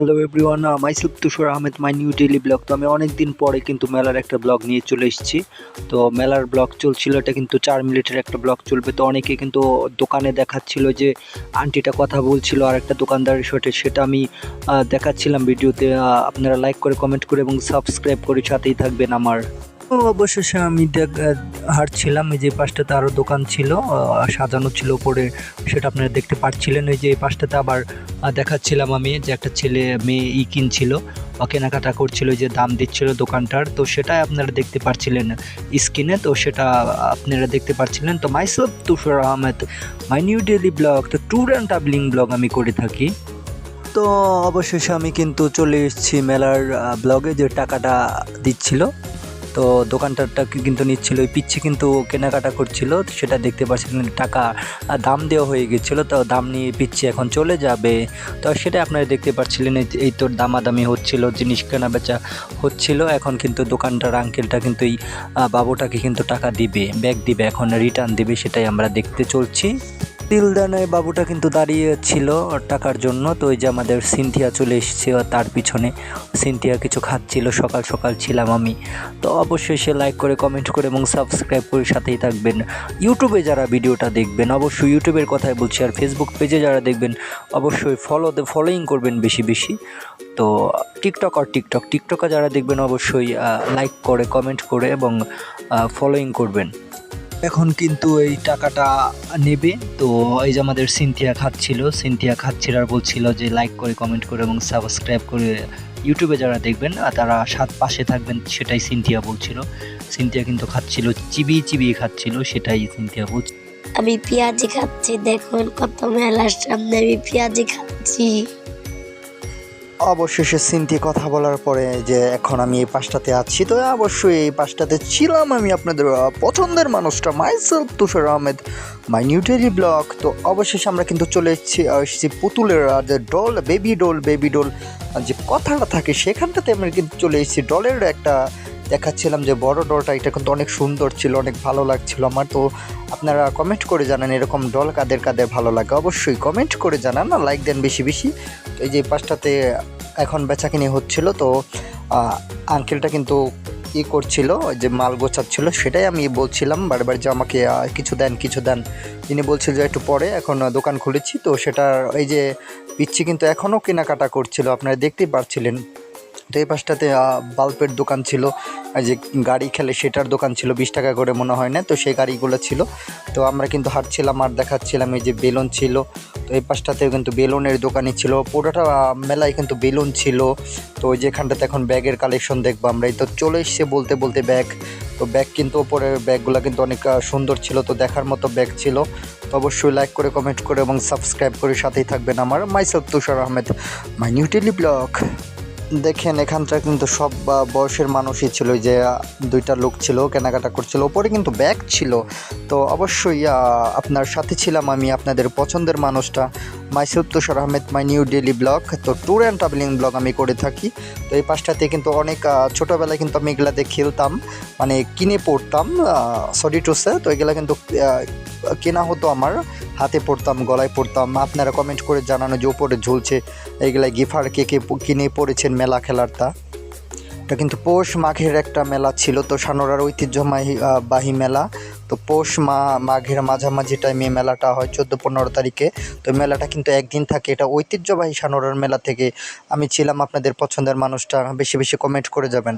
Hello everyone, myself Tushar Ahmed, my new daily blog. তো আমি অনেক দিন পরে কিন্তু মেলার একটা ব্লগ নিয়ে চলে এসেছি। তো মেলার ব্লগ চলছিল, এটা কিন্তু 4 মিনিটের একটা ব্লগ চলবে। তো অনেকে কিন্তু দোকানে দেখাচ্ছিল যে আন্টিটা কথা বলছিল আর একটা দোকানদারের সাথে, সেটা আমি দেখাচ্ছিলাম ভিডিওতে। আপনারা লাইক করে, কমেন্ট করে এবং সাবস্ক্রাইব করে সাথেই থাকবেন আমার। তো অবশেষে আমি হাঁটছিলাম, এই যে পাশটাতে আরও দোকান ছিল, সাজানো ছিল উপরে, সেটা আপনারা দেখতে পাচ্ছিলেন। এই যে এই পাশটাতে আবার দেখাচ্ছিলাম আমি যে একটা ছেলে মেয়ে কিনছিল, কেনাকাটা করছিল, যে দাম দিচ্ছিল দোকানটার, তো সেটাই আপনারা দেখতে পাচ্ছিলেন স্ক্রিনে। তো সেটা আপনারা দেখতে পাচ্ছিলেন। তো myself Tushar Ahmed, my new daily blog, তো ট্যুর অ্যান্ড ট্রাভেলিং ব্লগ আমি করে থাকি। তো অবশেষে আমি কিন্তু চলে এসেছি মেলার ব্লগে, যে টাকাটা দিচ্ছিল। তো দোকানদারটাকে কিন্তু নিচ্ছিল, ওই পিচ্ছি কিন্তু কেনাকাটা করছিল, সেটা দেখতে পাচ্ছিলেন। টাকা দাম দেওয়া হয়ে গেছিলো, তো দাম নিয়ে পিচ্ছি এখন চলে যাবে। তো সেটা আপনারা দেখতে পাচ্ছিলেন। এই তো দামাদামি হচ্ছিল, জিনিস কেনা বেচা হচ্ছিল। এখন কিন্তু দোকানদার আঙ্কেলটা কিন্তু এই বাবুটাকে কিন্তু টাকা দিবে, ব্যাগ দিবে, এখন রিটার্ন দিবে, সেটাই আমরা দেখতে চলছি। তিলদানায় বাবুটা কিন্তু দাঁড়িয়ে ছিল টাকার জন্য। তো ওই যে আমাদের সিনথিয়া চলে এসেছে, তার পিছনে সিনথিয়া কিছু খাচ্ছিল। সকাল সকাল ছিলাম আমি। তো অবশ্যই সে লাইক করে, কমেন্ট করে এবং সাবস্ক্রাইব করে সাথেই থাকবেন। ইউটিউবে যারা ভিডিওটা দেখবেন অবশ্যই ইউটিউবের কথাই বলছি, আর ফেসবুক পেজে যারা দেখবেন অবশ্যই ফলোইং করবেন বেশি বেশি। তো টিকটকে যারা দেখবেন অবশ্যই লাইক করে, কমেন্ট করে এবং ফলোইং করবেন। এখন কিন্তু এই টাকাটা নেবে। তো এই যে আমাদের সিনথিয়া খাচ্ছিল আর বলছিল যে লাইক করে, কমেন্ট করে এবং সাবস্ক্রাইব করে ইউটিউবে যারা দেখবেন তারা পাশে থাকবেন, সেটাই সিনথিয়া বলছিল। সিনথিয়া কিন্তু খাচ্ছিল, চিবিয়ে খাচ্ছিল, সেটাই সিনথিয়া বলছিল। আমি পেঁয়াজি খাচ্ছি, দেখুন কত মেলার সামনে আমি পেঁয়াজি খাচ্ছি। অবশেষে সিনথি কথা বলার পরে যে এখন আমি এই পাশটাতে আছি, তো অবশ্যই এই পাশটাতে ছিলাম আমি আপনাদের পছন্দের মানুষটা myself Tushar Ahmed, my new daily blog. তো অবশেষে আমরা কিন্তু চলে এসেছি পুতুলের যে বেবি ডল যে কথাটা থাকে, সেখানটাতে আমরা কিন্তু চলে এসেছি। ডলের একটা দেখাচ্ছিলাম যে বড় ডলটা, এটা কিন্তু অনেক সুন্দর ছিল, অনেক ভালো লাগছিল আমার। তো আপনারা কমেন্ট করে জানান এরকম ডল কাদের কাদের ভালো লাগে, অবশ্যই কমেন্ট করে জানান, না লাইক দেন বেশি বেশি। তো এই যে পাশটাতে এখন বেচাকিনি হচ্ছিল। তো আঙ্কেলটা কিন্তু করছিল, যে মাল গোছাচ্ছিল, সেটাই আমি বলছিলাম বারবার যে আমাকে কিছু দেন। তিনি বলছিল যে একটু পরে, এখন দোকান খুলেছি। তো সেটার এই যে পিচ্ছি কিন্তু এখনও কেনাকাটা করছিল, আপনারা দেখতেই পাচ্ছিলেন। তো এই পাশটাতে বাল্বের দোকান ছিল, যে গাড়ি খেলে সেটার দোকান ছিল, 20 টাকা করে মনে হয় না, তো সেই গাড়িগুলো ছিল। তো আমরা কিন্তু হাঁটছিলাম আর দেখাচ্ছিলাম, এই যে বেলুন ছিল। তো এই পাশটাতেও কিন্তু বেলুনের দোকানই ছিল, পুরোটা মেলায় কিন্তু বেলুন ছিল। তো ওই যেখানটাতে এখন ব্যাগের কালেকশন দেখবো আমরা। এই তো চলে এসছে বলতে বলতে ব্যাগ। তো ব্যাগ কিন্তু ওপরের ব্যাগগুলো কিন্তু অনেক সুন্দর ছিল, তো দেখার মতো ব্যাগ ছিল। তো অবশ্যই লাইক করে, কমেন্ট করে এবং সাবস্ক্রাইব করে সাথেই থাকবেন আমার myself Tushar Ahmed, my new daily blog. দেখেন এখানটা কিন্তু সব বয়সের মানুষই ছিল, যে দুইটা লোক ছিল কেনাকাটা করছিল, ওপরে কিন্তু ব্যাগ ছিল। তো অবশ্যই আপনার সাথে ছিলাম আমি, আপনাদের পছন্দের মানুষটা myself Tushar Ahmed, my new daily blog. তো ট্যুর অ্যান্ড ট্রাভেলিং ব্লগ আমি করে থাকি। তো এই পাশটাতে কিন্তু অনেক ছোটোবেলায় কিন্তু আমি এগুলাতে খেলতাম, মানে কিনে পড়তাম, সরি টু সে। তো এগুলা কিন্তু কেনা হতো, আমার হাতে পড়তাম, গলায় পড়তাম। আপনারা কমেন্ট করে জানানো যে উপরে ঝুলছে এইগুলা গিফার কে কে কিনে পড়েছেন মেলা খেলারটা। এটা কিন্তু পৌষ মাঘের একটা মেলা ছিল, তো সানোরার ঐতিহ্যবাহী মেলা। তো পৌষ মাঘের মাঝামাঝি টাইমে মেলাটা হয়, 14-15 তারিখে। তো মেলাটা কিন্তু একদিন থাকে, এটা ঐতিহ্যবাহী সানোরার মেলা থেকে আমি ছিলাম আপনাদের পছন্দের মানুষটা। বেশি বেশি কমেন্ট করে যাবেন।